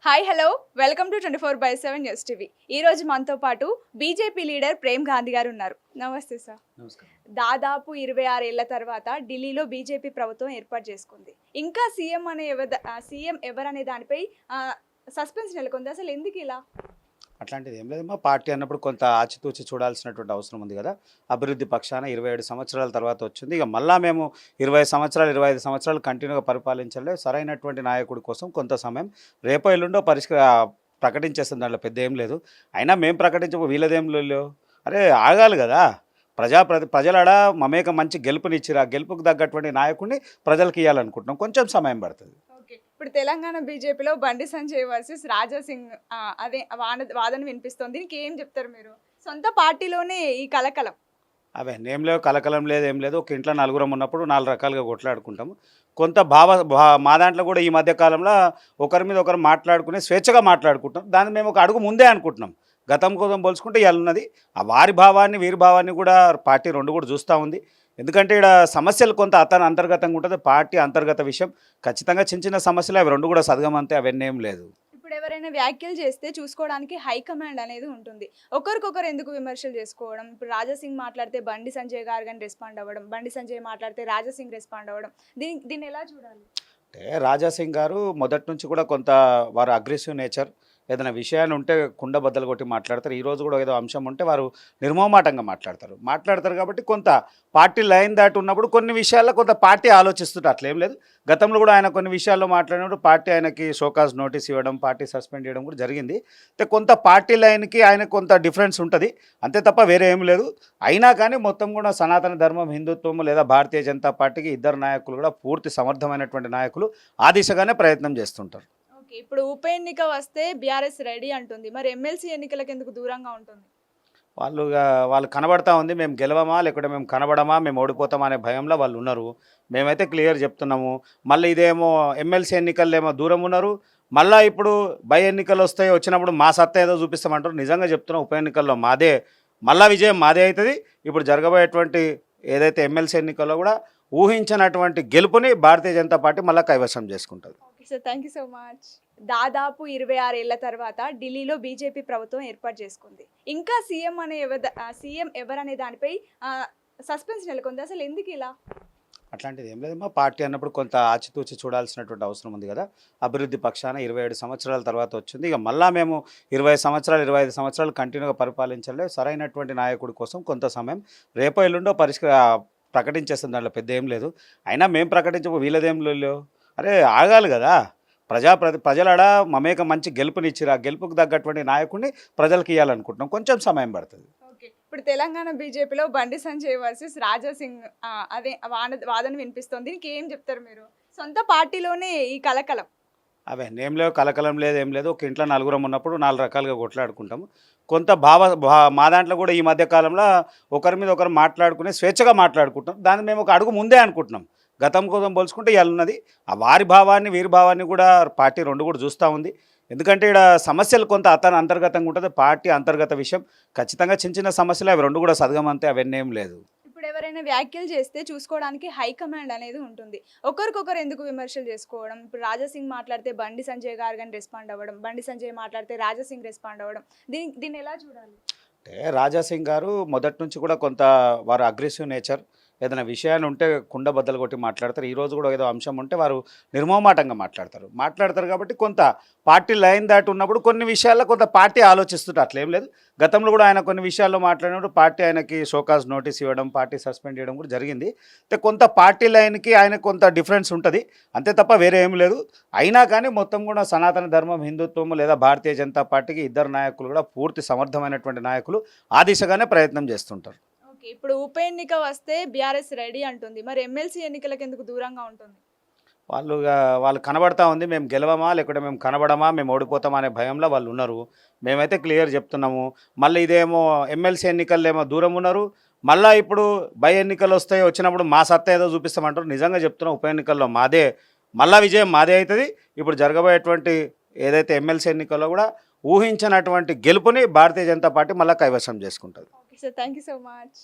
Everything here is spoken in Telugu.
Hi hello welcome to 24/7 news TV. ఈ రోజు మనతో పాటు బీజేపీ లీడర్ ప్రేమ్ గాంధీ గారు ఉన్నారు. నమస్తే సార్. నమస్కారం. దాదాపు 26 ఏళ్ల తర్వాత ఢిల్లీలో బీజేపీ ప్రభుత్వం ఏర్పాటు చేసుకుంది. ఇంకా సీఎం ఎవరనే దానిపై సస్పెన్స్ నెలకొంది. అసలు ఎందుకు ఇలా? అట్లాంటిది ఏం లేదమ్మా. పార్టీ అన్నప్పుడు కొంత ఆచితూచి చూడాల్సినటువంటి అవసరం ఉంది కదా. అభివృద్ధి పక్షాన 27 సంవత్సరాల తర్వాత వచ్చింది. ఇక మళ్ళా మేము 20 సంవత్సరాలు 25 సంవత్సరాలు కంటిన్యూగా పరిపాలించలే. సరైనటువంటి నాయకుడి కోసం కొంత సమయం రేపో ఎల్లుండో ప్రకటించేస్తుంది. దాంట్లో పెద్ద ఏం లేదు. అయినా మేము ప్రకటించబో వీళ్ళదేం లేవు. అరే ఆగాలి కదా. ప్రజలాడ మమేక మంచి గెలుపునిచ్చిరు. ఆ గెలుపుకు తగ్గటువంటి నాయకుడిని ప్రజలకు ఇవ్వాలనుకుంటున్నాం. కొంచెం సమయం పడుతుంది. ఇప్పుడు తెలంగాణ బీజేపీలో బండి సంజయ్ వర్సెస్ రాజా సింగ్ అదే వాదన వినిపిస్తోంది. దీనికి ఏం చెప్తారు మీరు? సొంత పార్టీలోనే ఈ కలకలం. అవన్నీ ఏం లేవు, కలకలం లేదు, ఏం లేదు. ఒక ఇంట్లో నలుగురం ఉన్నప్పుడు 4 రకాలుగా కొట్లాడుకుంటాము. కొంత మా దాంట్లో కూడా ఈ మధ్య కాలంలో ఒకరి మీద ఒకరు మాట్లాడుకునే స్వేచ్ఛగా మాట్లాడుకుంటాం. దాన్ని మేము ఒక అడుగు ముందే అనుకుంటున్నాం. గతం కోసం పోల్చుకుంటే ఇవాళ ఉన్నది ఆ వారి భావాన్ని వీరి భావాన్ని కూడా పార్టీ రెండు కూడా చూస్తూ ఉంది. ఎందుకంటే ఇక్కడ సమస్యలు కొంత అంతర్గతంగా ఉంటుంది. పార్టీ అంతర్గత విషయం ఖచ్చితంగా చిన్న సమస్యలు అవి రెండు కూడా సదగమంతే. అవన్నీ ఏం లేదు. ఇప్పుడు ఎవరైనా వ్యాఖ్యలు చేస్తే చూసుకోవడానికి హైకమాండ్ అనేది ఉంటుంది. ఒకరికొకరు ఎందుకు విమర్శలు చేసుకోవడం? ఇప్పుడు రాజాసింగ్ మాట్లాడితే బండి సంజయ్ గారు కానీ రెస్పాండ్ అవ్వడం, బండి సంజయ్ మాట్లాడితే రాజాసింగ్ రెస్పాండ్ అవ్వడం, దీన్ని ఎలా చూడాలి? అంటే రాజాసింగ్ గారు మొదటి నుంచి కూడా కొంత వారు అగ్రెసివ్ నేచర్. ఏదైనా విషయాన్ని ఉంటే కుండ బద్దలు కొట్టి మాట్లాడతారు. ఈరోజు కూడా ఏదో అంశం ఉంటే వారు నిర్మోహమాటంగా మాట్లాడతారు కాబట్టి కొంత పార్టీ లైన్ దాటి ఉన్నప్పుడు కొన్ని విషయాల్లో కొంత పార్టీ ఆలోచిస్తుంటే అట్లేం లేదు. గతంలో కూడా ఆయన కొన్ని విషయాల్లో మాట్లాడినప్పుడు పార్టీ ఆయనకి షోకాజ్ నోటీస్ ఇవ్వడం, పార్టీ సస్పెండ్ చేయడం కూడా జరిగింది. అయితే కొంత పార్టీ లైన్కి ఆయన కొంత డిఫరెన్స్ ఉంటుంది, అంతే తప్ప వేరే ఏం లేదు. అయినా కానీ మొత్తం కూడా సనాతన ధర్మం, హిందుత్వం లేదా భారతీయ జనతా పార్టీకి ఇద్దరు నాయకులు కూడా పూర్తి సమర్థమైనటువంటి నాయకులు ఆ దిశగానే ప్రయత్నం చేస్తుంటారు. ఇప్పుడు ఉప ఎన్నిక వస్తే బీఆర్ఎస్ రెడీ అంటుంది. మరి ఎమ్మెల్సీ ఎన్నికలకు ఎందుకు దూరంగా ఉంటుంది? వాళ్ళు కనబడతా ఉంది. మేము గెలవమా లేకుంటే మేము కనబడమా, మేము ఓడిపోతామా అనే భయంలో వాళ్ళు ఉన్నారు. మేమైతే క్లియర్ చెప్తున్నాము. మళ్ళీ ఇదేమో ఎమ్మెల్సీ ఎన్నికల్లో ఏమో దూరం ఉన్నారు. మళ్ళీ ఇప్పుడు బై ఎన్నికలు వచ్చినప్పుడు మా సత్తా ఏదో చూపిస్తామంటారు. నిజంగా చెప్తున్నాం, ఉప ఎన్నికల్లో మాదే మళ్ళా విజయం మాదే అవుతుంది. ఇప్పుడు జరగబోయేటువంటి ఏదైతే ఎమ్మెల్సీ ఎన్నికల్లో కూడా ఊహించినటువంటి గెలుపుని భారతీయ జనతా పార్టీ మళ్ళీ కైవసం చేసుకుంటుంది. Sir, thank you so much. దాదాపు 26 ఏళ్ల తర్వాత ఢిల్లీలో బీజేపీ ప్రభుత్వం ఏర్పాటు చేసుకుంది. ఇంకా సీఎం ఎవరనే దానిపై సస్పెన్స్ నెలకొంది. అసలు ఎందుకు ఇలా? అట్లాంటిది ఏం లేదమ్మా. పార్టీ అన్నప్పుడు కొంత ఆచితూచి చూడాల్సినటువంటి అవసరం ఉంది కదా. అభివృద్ధి పక్షాన 27 సంవత్సరాల తర్వాత వచ్చింది. ఇక మళ్ళా మేము 20 సంవత్సరాలు 25 సంవత్సరాలు కంటిన్యూగా పరిపాలించలే. సరైనటువంటి నాయకుడి కోసం కొంత సమయం రేపో ఎల్లుండో ప్రకటించేస్తుంది. దాంట్లో పెద్ద ఏం లేదు. అయినా మేము ప్రకటించబో వీళ్ళదేం లేవు. అరే ఆగాలి కదా. ప్రజలాడ మమేక మంచి గెలుపునిచ్చిరు. ఆ గెలుపుకు తగ్గటువంటి నాయకుడిని ప్రజలకు ఇవ్వాలనుకుంటున్నాం. కొంచెం సమయం పడుతుంది. ఇప్పుడు తెలంగాణ బీజేపీలో బండి సంజయ్ వర్సెస్ రాజా సింగ్ అదే వాదన వినిపిస్తోంది. దీనికి ఏం చెప్తారు మీరు? సొంత పార్టీలోనే ఈ కలకలం. అవన్నీ ఏం లేవు, కలకలం లేదు, ఏం లేదు. ఒక ఇంట్లో నలుగురం ఉన్నప్పుడు 4 రకాలుగా కొట్లాడుకుంటాము. కొంత మా దాంట్లో కూడా ఈ మధ్య కాలంలో ఒకరి మీద ఒకరు మాట్లాడుకునే స్వేచ్ఛగా మాట్లాడుకుంటాం. దాన్ని మేము ఒక అడుగు ముందే అనుకుంటున్నాం. గతం కోసం పోల్చుకుంటే ఇవాళ ఉన్నది ఆ వారి భావాన్ని వీరి భావాన్ని కూడా పార్టీ రెండు కూడా చూస్తూ ఉంది. ఎందుకంటే ఇక్కడ సమస్యలు కొంత అంతర్గతంగా ఉంటుంది. పార్టీ అంతర్గత విషయం ఖచ్చితంగా చిన్న సమస్యలు అవి రెండు కూడా సదగమంతే. అవన్నీ ఏం లేదు. ఇప్పుడు ఎవరైనా వ్యాఖ్యలు చేస్తే చూసుకోవడానికి హైకమాండ్ అనేది ఉంటుంది. ఒకరికొకరు ఎందుకు విమర్శలు చేసుకోవడం? ఇప్పుడు రాజాసింగ్ మాట్లాడితే బండి సంజయ్ గారు కానీ రెస్పాండ్ అవ్వడం, బండి సంజయ్ మాట్లాడితే రాజాసింగ్ రెస్పాండ్ అవ్వడం, దీన్ని ఎలా చూడాలి? అంటే రాజాసింగ్ గారు మొదటి నుంచి కూడా కొంత వారు అగ్రెసివ్ నేచర్. ఏదైనా విషయాన్ని ఉంటే కుండ బద్దలు కొట్టి మాట్లాడతారు. ఈరోజు కూడా ఏదో అంశం ఉంటే వారు నిర్మోహమాటంగా మాట్లాడతారు కాబట్టి కొంత పార్టీ లైన్ దాటి ఉన్నప్పుడు కొన్ని విషయాల్లో కొంత పార్టీ ఆలోచిస్తుంటే అట్లేం లేదు. గతంలో కూడా ఆయన కొన్ని విషయాల్లో మాట్లాడినప్పుడు పార్టీ ఆయనకి షోకాజ్ నోటీస్ ఇవ్వడం, పార్టీ సస్పెండ్ చేయడం కూడా జరిగింది. అయితే కొంత పార్టీ లైన్కి ఆయన కొంత డిఫరెన్స్ ఉంటుంది, అంతే తప్ప వేరే ఏం లేదు. అయినా కానీ మొత్తం కూడా సనాతన ధర్మం, హిందుత్వం లేదా భారతీయ జనతా పార్టీకి ఇద్దరు నాయకులు కూడా పూర్తి సమర్థమైనటువంటి నాయకులు ఆ దిశగానే ప్రయత్నం చేస్తుంటారు. ఇప్పుడు ఉప ఎన్నిక వస్తే బీఆర్ఎస్ రెడీ అంటుంది. మరి ఎమ్మెల్సీ ఎన్నికలకు ఎందుకు దూరంగా ఉంటుంది? వాళ్ళు కనబడతా ఉంది. మేము గెలవమా లేకుంటే మేము కనబడమా, మేము ఓడిపోతామా అనే భయంలో వాళ్ళు ఉన్నారు. మేమైతే క్లియర్ చెప్తున్నాము. మళ్ళీ ఇదేమో ఎమ్మెల్సీ ఎన్నికల్లో ఏమో దూరం ఉన్నారు. మళ్ళీ ఇప్పుడు బై ఎన్నికలు వచ్చినప్పుడు మా సత్తా ఏదో చూపిస్తామంటారు. నిజంగా చెప్తున్నాం, ఉప ఎన్నికల్లో మాదే మళ్ళా విజయం మాదే అవుతుంది. ఇప్పుడు జరగబోయేటువంటి ఏదైతే ఎమ్మెల్సీ ఎన్నికల్లో కూడా ఊహించినటువంటి గెలుపుని భారతీయ జనతా పార్టీ మళ్ళీ కైవసం చేసుకుంటుంది. Thank you so much.